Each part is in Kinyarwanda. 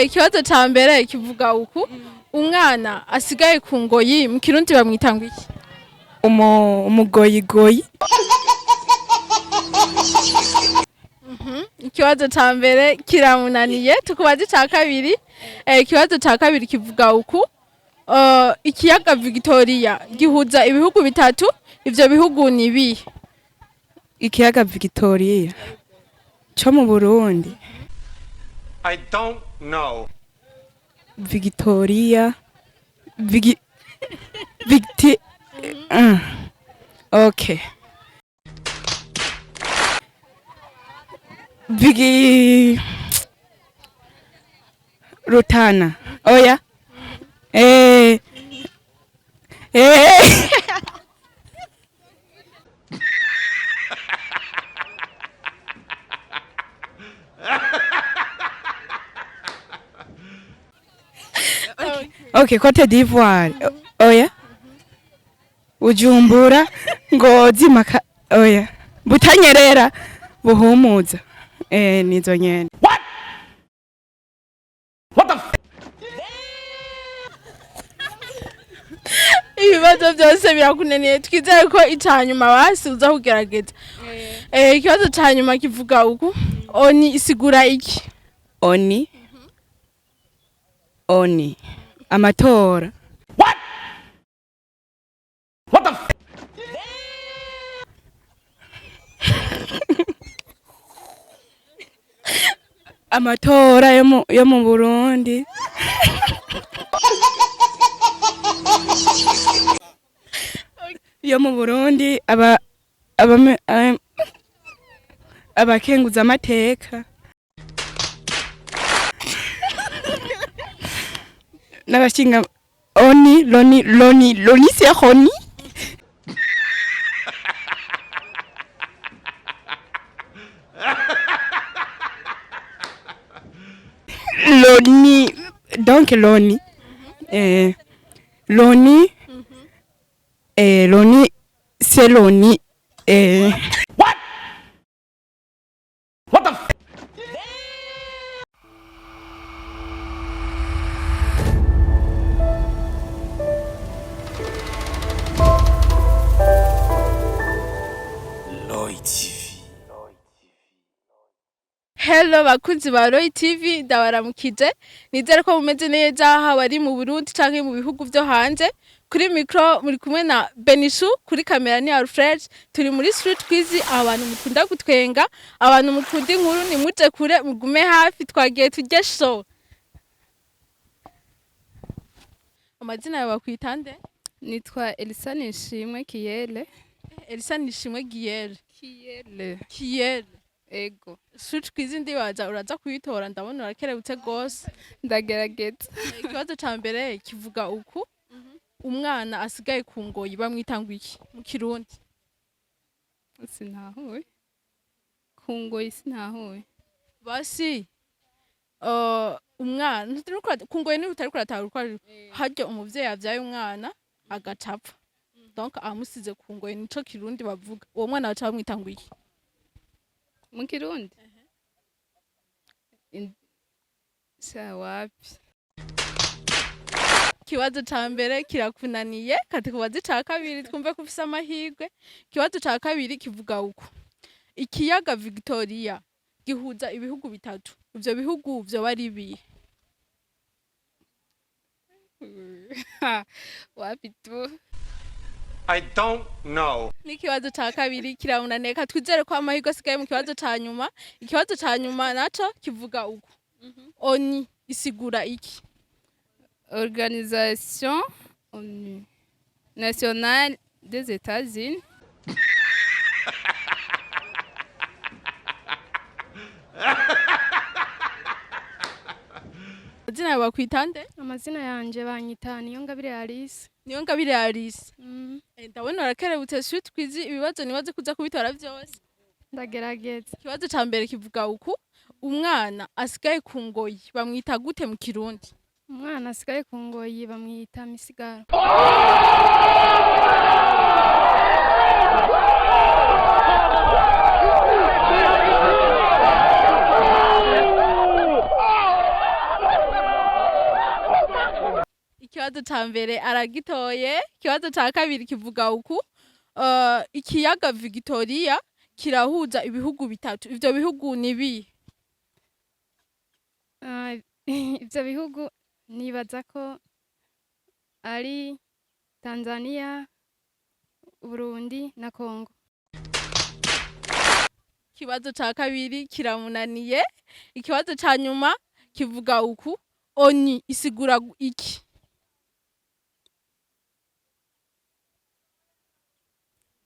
Ikibazo ca mbere kivuga uku umwana asigaye ku ngoyi mu kirundi bamwita ngo iki? Umugoyigoyi. Ikibazo ca mbere kiramunaniye tukubaza ica kabiri. Ikibazo ca kabiri kivuga uku ikiyaga Victoria gihuza ibihugu bitatu, ivyo bihugu ni ibihe? Ikiyaga Victoria co mu Burundi. I don't know. Victoria okay. Rutana. Oya. Okay, Cote d'Ivoire. Oya. Bujumbura, Ngozi, oya. Butanyerera, Buhumuza. Nizo nyene. What the Ibibazo byose birakunaniye twizeye ko icanyuma basi uza kugerageza. Ikibazo canyuma kivuga uku oni isigura iki? Oni. Amatora. What? What the Amatora yo mu Burundi. Yo mu Burundi abakenguza amateka n'abashinga Loni c'est Roni. Loni, donc Loni. Loni. Loni, c'est Loni. What? What the Hello bakunzi ba Roy TV ndabaramukije nizere ko mumeze neza haba ari mu Burundi canke mu bihugu vyo hanze kuri micro muri kumwe na Inyishu kuri kamera ni Alfred turi muri street quiz abantu mukunda gutwenga abantu mukunda inkuru ni muje kure mugume hafi twagiye tujye show. Amazina yawe bakwitande? Nitwa Elisa Nishimwe Kiyele. Elisa Nishimwe Giyele. Kiyele. Ego. Street quiz ndibaza uraza kuyitora ndabona urakerebutse gose. Ndagerageza. Ikibazo ca mbere kivuga uku umwana asigaye ku ngoyi bamwita ngo iki mu kirundi? Sinahuye. Ku ngoyi sinahuye. Basi umwana ku ngoyi ni utari kuratahura uko haryo umuvyeyi yavyaye umwana agacapfa. Donc amusize ku ngoyi nico kirundi bavuga. Uwo mwana baca bamwita ngo iki? Mu kirundi? Wapi? Ikibazo ca mbere kirakunaniye kati kubaza ica kabiri twumve ko ufise amahirwe. Ikibazo ca kabiri kivuga uko ikiyaga Victoria gihuza ibihugu bitatu, ivyo bihugu vyo bari bihe? Wapi tu? I don't know. N'ikibazo ca kabiri kiramunaniye katwizere ko amahirwe asigaye mu kibazo ca nyuma. Ikibazo ca nyuma naco kivuga uko oni isigura iki? Organisation nationale des États-Unis. Amazina yawe bakwitande? Amazina yanje banyita Niyongabire Alice. Niyongabire Alice. Ndabona urakerebutse street quiz ibibazo nibaze kuza kubitora vyose. Ndagerageza. Ikibazo ca mbere kivuga uku umwana asigaye ku ngoyi bamwita gute mu kirundi? Umwana asigaye ku ngoyi bamwita misigaro. Ikibazo ca mbere aragitoye, ikibazo ca kabiri kivuga uku. Ikiyaga Victoria kirahuza ibihugu bitatu. Ivyo bihugu ni bihe? Ivyo bihugu nibaza ko ari Tanzania, Burundi na Congo. Ikibazo ca kabiri kiramunaniye. Ikibazo ca nyuma kivuga uku. ONU isigura iki?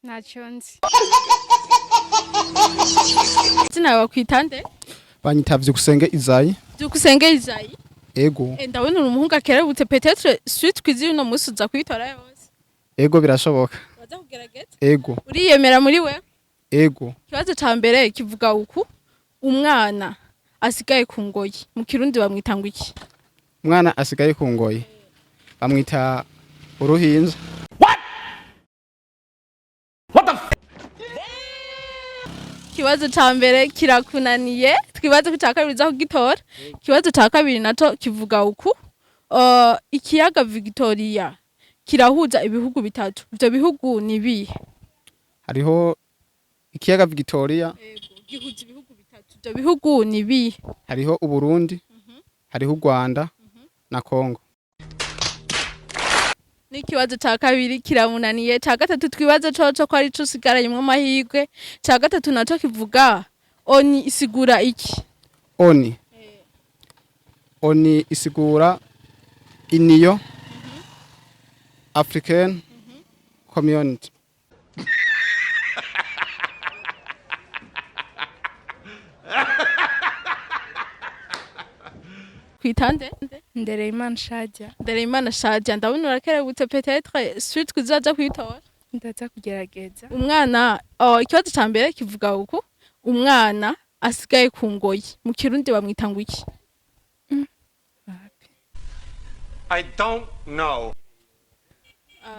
Naco nzi. Zina bakwita nde? Banyita uzobufisikibazo. Byukusenge Isayi. Ego. Ndabona uri umuhungu akerebutse, peut-être suite kwizi uno musi uza kwitora yose. Ego birashoboka. Waza kugerageza? Ego. Uriyemera muri we? Ego. Ikibazo ca mbere kivuga uku. Umwana asigaye ku ngoyi. Mu Kirundi bamwita ngo iki? Umwana asigaye ku ngoyi. Bamwita uruhinja. Ikibazo ca mbere kirakunaniye. Twibaze ko ca kabiri uza kugitora. Ikibazo ca kabiri naco kivuga uku. Ikiyaga Victoria kirahuza ibihugu bitatu. Ivyo bihugu ni bihe? Hariho ikiyaga Victoria. Gihuza ibihugu bitatu. Ivyo bihugu ni bihe? Hariho Uburundi. Hariho Rwanda na Congo. N'ikibazo ca kabiri kiramunaniye. Ca gatatu twibaze coco ko ari co usigaranye mu mahirwe. Ca gatatu naco kivuga ONU isigura iki? ONU. ONU isigura Union African Community. Kwitande? Ndereyimana Shadia. Ndereyimana Shadia. Ndabona urakerebutse, peut-être suite kuzaza kwitora. Ndaza kugerageza. Umwana, ikibazo ca mbere kivuga uku. Umwana asigaye ku ngoyi. Mu Kirundi bamwita ngo iki? I don't know.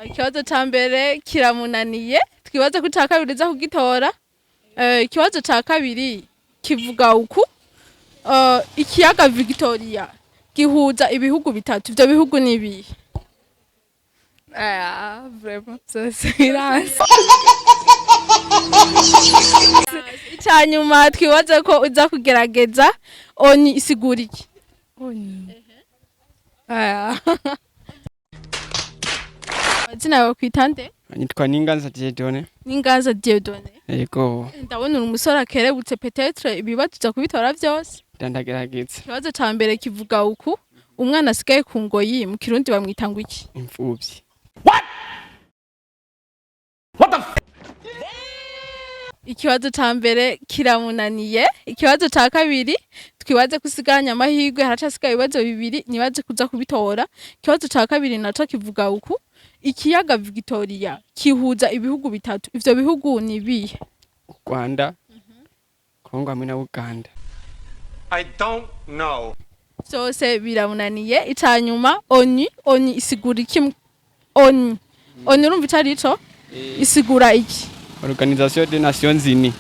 Ikibazo ca mbere kiramunaniye. Twibaze ko ca kabiri uza kugitora. Ikibazo ca kabiri kivuga uku. Ikiyaga Victoria gihuza ibihugu bitatu. Ivyo bihugu ni bihe? Vraiment ça biranse. Icyanyuma twibaze ko uza kugerageza. ONU isigura iki? ONU. Zina yawe kwita nde? Nitwa Ninganza Diedone. Ninganza Diedone. Yego. Ndabona uri umusore akerebutse, peut-être ibibazo uza kubitora vyose. Ndandagerageza. Ikibazo ca mbere kivuga uku. Umwana asigaye ku ngoyi. Mu Kirundi bamwita ngo iki? Imfuvyi. What the f? Ikibazo ca mbere kiramunaniye. Ikibazo ca kabiri twibaze ko usigaranye amahirwe, haracasigaye ibibazo bibiri nibaze kuza kubitora. Ikibazo ca kabiri naco kivuga uku. Ikiyaga Victoria kihuza ibihugu bitatu. Ivyo bihugu ni bihe? Rwanda. Congo hamwe na Uganda. I don't know. Byose biramunaniye. Icanyuma ONU isigura iki? ONU urumva icari ico? Isigura iki? Organisation des Nations Unies.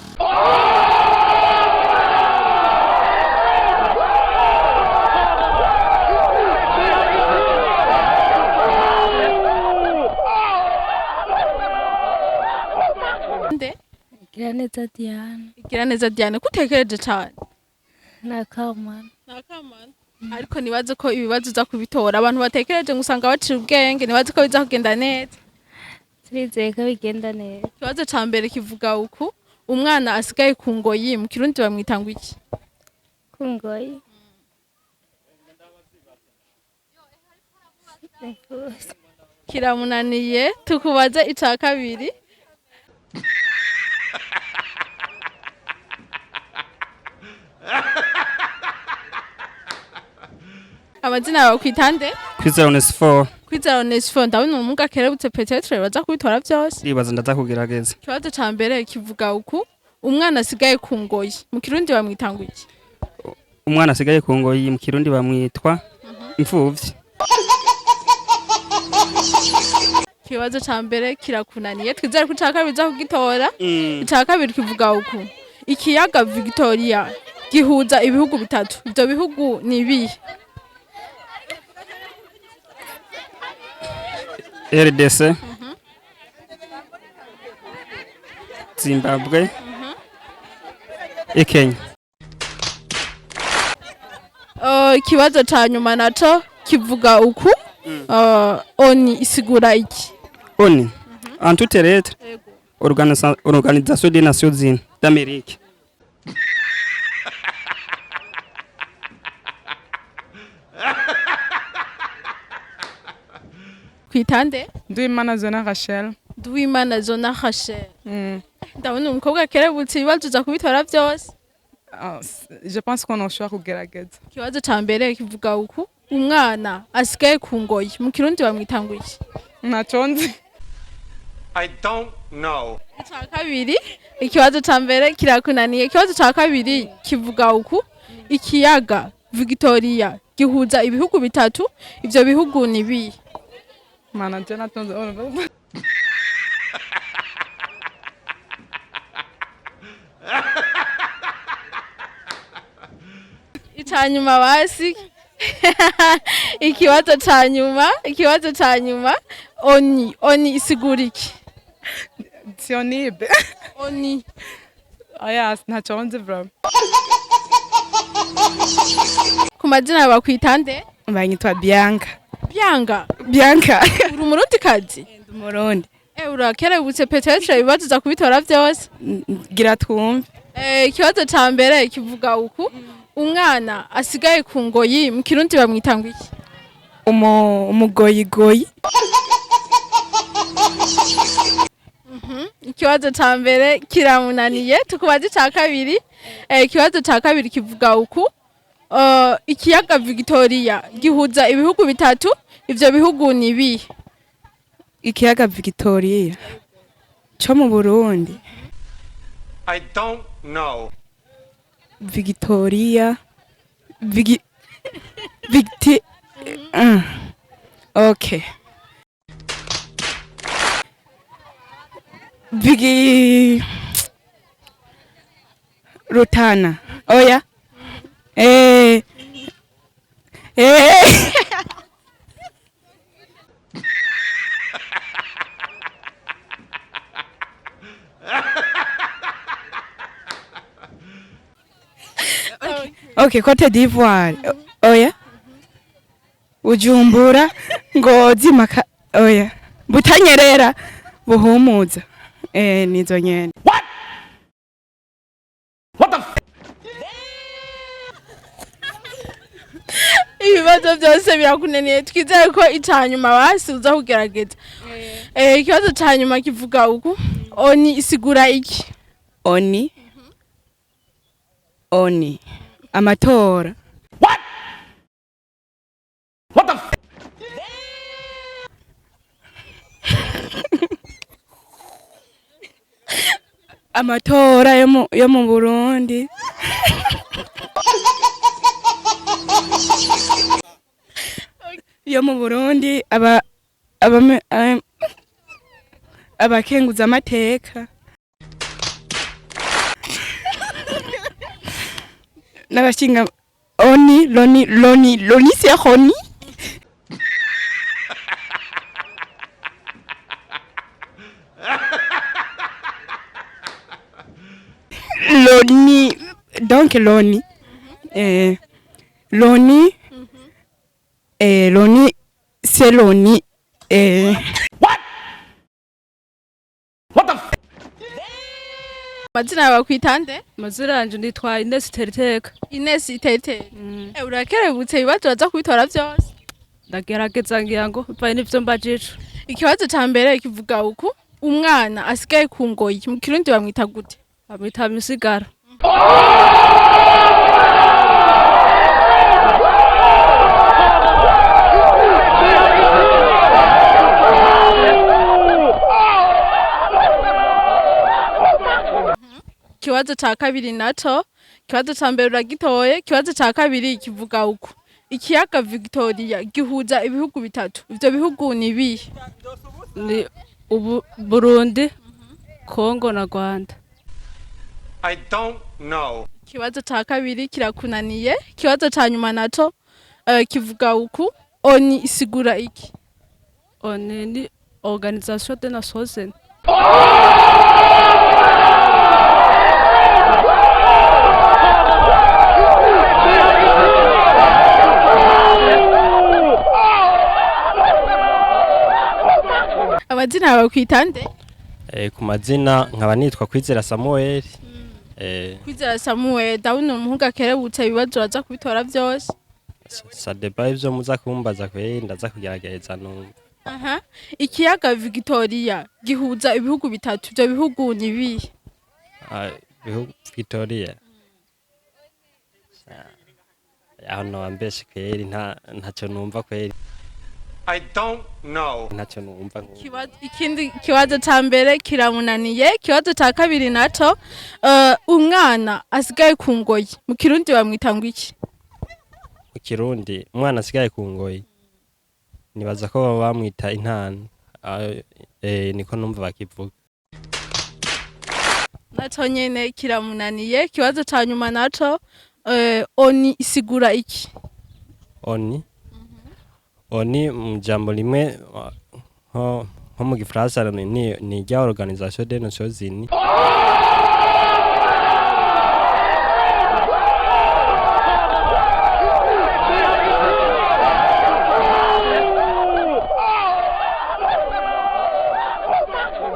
Giraneza Diane. Giraneza Diane, kutekereje cyane. Nakamana. Ariko nibaze ko ibibazo uza kubitora. Abantu batekereje ngo usanga bacira ubwenge, nibaze ko biza kugenda neza. Turizeye ko bigenda neza. Ikibazo ca mbere kivuga uku. Umwana asigaye ku ngoyi. Mu Kirundi bamwita ngo iki? Ku ngoyi. Kiramunaniye. Tukubaze ica kabiri. Amazina yawe kwita nde? Kwizera Onesphore. Kwizera Onesphore. Ndabona umuhungu akerebutse, peut-être baza kubitora vyose. Ndibaza ndaza kugerageza. Ikibazo ca mbere kivuga uku. Umwana asigaye ku ngoyi. Mu Kirundi bamwita ngo iki? Umwana asigaye ku ngoyi. Mu Kirundi bamwitwa imfuvyi. Ikibazo ca mbere kirakunaniye. Twizere ko ca kabiri uza kugitora. Ica kabiri kivuga uku. Ikiyaga Victoria gihuza ibihugu bitatu. Ivyo bihugu ni bihe? RDC, Zimbabwe, Kenya. Ikibazo ca nyuma naco kivuga uku. Oni isigura iki? ONU, en toutes lettres, Organisation des Nations Unies d'Amérique. Kwitande? Duimana zona Rachel. Duimana zona Rachel. Ndabona umukobwa kerebutse ibibazo uza kubitora byose. Je pense qu'on en choix kugerageza. Ikibazo ca mbere kivuga uku. Umwana asigaye ku ngoyi mu Kirundi bamwitanga iki? Natonzi. I don't know. Ica kabiri ikibazo ca mbere kirakunaniye. Ikibazo ca kabiri kivuga uku. Ikiyaga Victoria gihuza ibihugu bitatu, ivyo bihugu ni bihe? Mana je natonzi. Icanyuma basi. Ikibazo ca nyuma oni isigura iki? Sionibe. Oni Oya natonzi bro. ku mazina bakwitande? Banyitwa Bianca. Bianca. Uri umurundi kazi? Umurundi. Urakerebutse petetre ibibazo uza kubitora byose. Gira twumve. Ikibazo ca mbere kivuga uku. Umwana asigaye ku ngoyi mu Kirundi bamwitanga iki? Umugoyigoyi. Ikibazo ca mbere kiramunaniye tukubaza ica kabiri. Ikibazo ca kabiri kivuga uku. Ikiyaga Victoria gihuza ibihugu bitatu, ivyo bihugu ni bihe? Ikiyaga Victoria cyo mu Burundi. I don't know. Victoria Okay. Rutana. Oya. Okay, Cote d'Ivoire. Oya. Bujumbura, Ngozi, oya. Butanyerera, Buhumuza. Nizo nyene. What the f? Ibibazo byose birakunaniye twizeye ko icanyuma basi uza kugerageza. Ikibazo ca nyuma kivuga uku. Oni isigura iki? Oni. Amatora. What the f? Amatora yo mu Burundi. Yo mu Burundi abakenguza amateka. N'abashinga Loni c'est Roni. Loni, donc Loni. Loni. Loni, c'est Loni. What? What the f? Mazina bakwitande? Mazina yanje nditwa Ines Teriteka. Ines Itete. Urakerebutse ibibazo baza kubitora byose. Ndagerageza ngira ngo bivaye n'ivyo mbajije. Ikibazo ca mbere kivuga uku. Umwana asigaye ku ngoyi mu Kirundi bamwita gute? Bamwita misigaro. Kibazo ca kabiri naco, kibazo ca mbere uragitoye, kibazo ca kabiri kivuga uku. Ikiyaga Victoria gihuza ibihugu bitatu. Ivyo bihugu ni bihe? Ni Burundi, Kongo na Rwanda. I don't know. Kibazo ca kabiri kirakunaniye, kibazo ca nyuma naco kivuga uku. Oni isigura iki? Oni ni Organisation des Nations Unies. Amazina yawe kwitande? Ku mazina nkaba nitwa Kwizera Samuel. Kwizera Samuel, ndabona umuhungu akerebutse ibibazo aza kubitora byose. Sadeba ivyo muza kumbaza kwe ndaza kugerageza numva. Aha. Ikiyaga Victoria gihuza ibihugu bitatu. Ibyo bihugu ni bihe? Bihugu Victoria. Aho no mbese kweri ntacyo numva kweri. I don't know. Ntacyo numva. Ikindi kibazo ca mbere kiramunaniye, kibazo ca kabiri naco umwana asigaye ku ngoyi. Mu Kirundi bamwita ngo iki? Mu Kirundi umwana asigaye ku ngoyi. Nibaza ko bamwita intana. Niko numva bakivuga. Naco nyene kiramunaniye, kibazo ca nyuma naco oni isigura iki? Oni mjambo limwe nko mu Gifaransa ni rya Organisation des Nations Unies.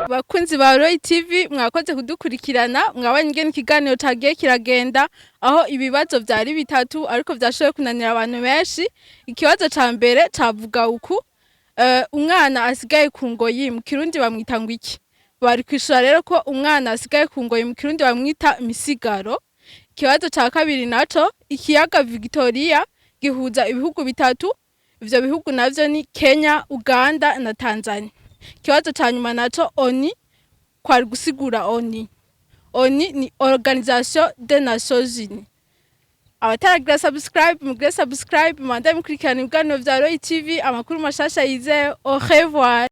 Bakunzi ba Roy TV mwakoze kudukurikirana, mwabanye ingene ikiganiro cagiye kiragenda aho ibibazo vyari bitatu ariko vyashoboye kunanira abantu benshi. Ikibazo ca mbere cavuga uku umwana asigaye ku ngoyi mu Kirundi bamwita ngo iki? Bari kwishura rero ko umwana asigaye ku ngoyi mu Kirundi bamwita misigaro. Ikibazo ca kabiri naco ikiyaga Victoria gihuza ibihugu bitatu. Ivyo bihugu navyo ni Kenya, Uganda na Tanzania. Kiwazo cha nyuma naco oni kwari gusigura oni ni Organisation des Nations Unies. Abataragira subscribe mugire subscribe, manda mukurikirana ibiganiro vya Roy TV, amakuru mashasha yizewe. Au revoir.